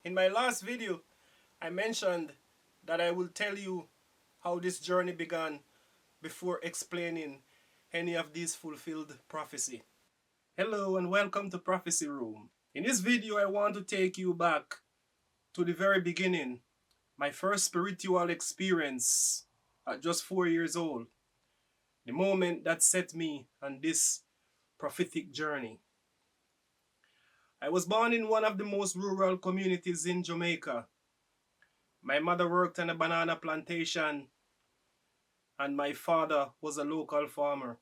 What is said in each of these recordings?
In my last video, I mentioned that I will tell you how this journey began before explaining any of these fulfilled prophecy. Hello and welcome to Prophecy Room. In this video, I want to take you back to the very beginning, my first spiritual experience at just 4 years old, the moment that set me on this prophetic journey. I was born in one of the most rural communities in Jamaica. My mother worked on a banana plantation and my father was a local farmer.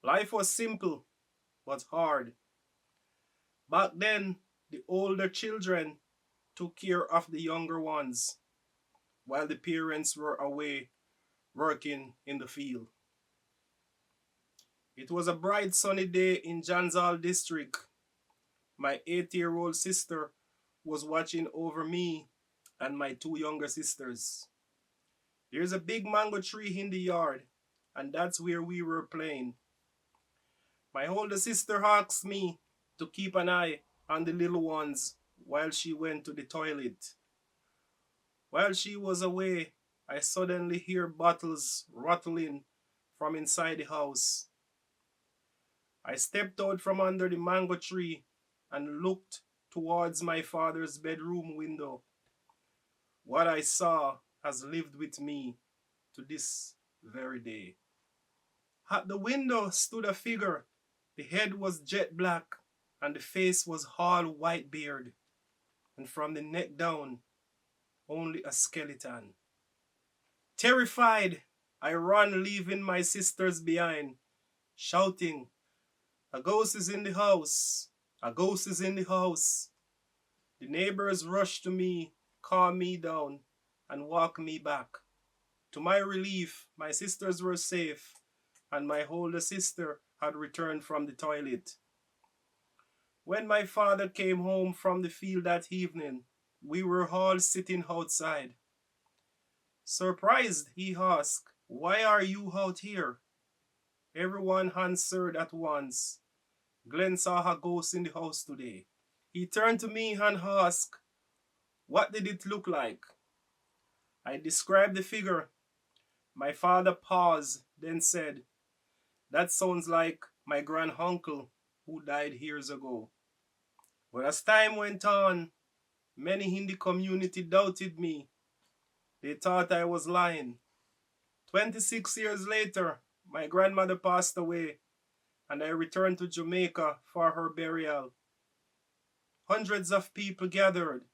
Life was simple but hard. Back then, the older children took care of the younger ones while the parents were away working in the field. It was a bright sunny day in Jansal district. My 8-year-old sister was watching over me and my 2 younger sisters. There's a big mango tree in the yard, and that's where we were playing. My older sister asked me to keep an eye on the little ones while she went to the toilet. While she was away, I suddenly hear bottles rattling from inside the house. I stepped out from under the mango tree and looked towards my father's bedroom window. What I saw has lived with me to this very day. At the window stood a figure. The head was jet black and the face was all white beard, and from the neck down, only a skeleton. Terrified, I ran, leaving my sisters behind, shouting, "A ghost is in the house! A ghost is in the house!" The neighbors rushed to me, calmed me down, and walked me back. To my relief, my sisters were safe, and my older sister had returned from the toilet. When my father came home from the field that evening, we were all sitting outside. Surprised, he asked, "Why are you out here?" Everyone answered at once, "Glenn saw a ghost in the house today." He turned to me and asked, "What did it look like?" I described the figure. My father paused, then said, "That sounds like my granduncle who died years ago." But as time went on, many in the community doubted me. They thought I was lying. 26 years later, my grandmother passed away, and I returned to Jamaica for her burial. Hundreds of people gathered.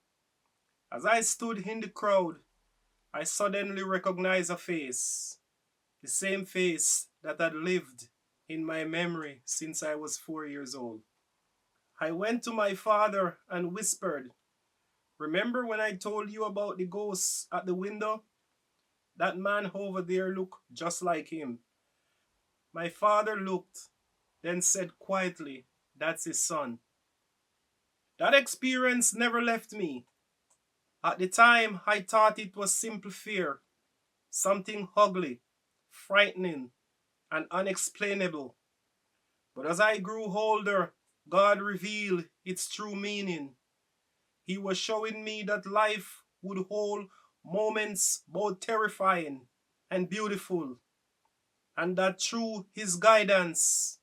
As I stood in the crowd, I suddenly recognized a face, the same face that had lived in my memory since I was 4 years old. I went to my father and whispered, "Remember when I told you about the ghost at the window? That man over there looked just like him." My father looked, then said quietly, "That's his son." That experience never left me. At the time, I thought it was simple fear, something ugly, frightening, and unexplainable. But as I grew older, God revealed its true meaning. He was showing me that life would hold moments both terrifying and beautiful, and that through His guidance,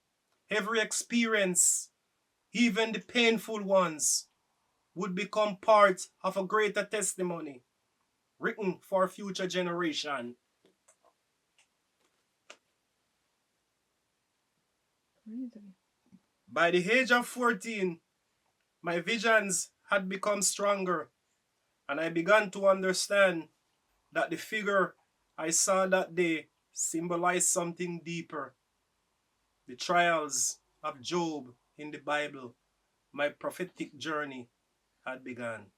every experience, even the painful ones, would become part of a greater testimony written for future generation. By the age of 14, my visions had become stronger, and I began to understand that the figure I saw that day symbolized something deeper. The trials of Job in the Bible, my prophetic journey had begun.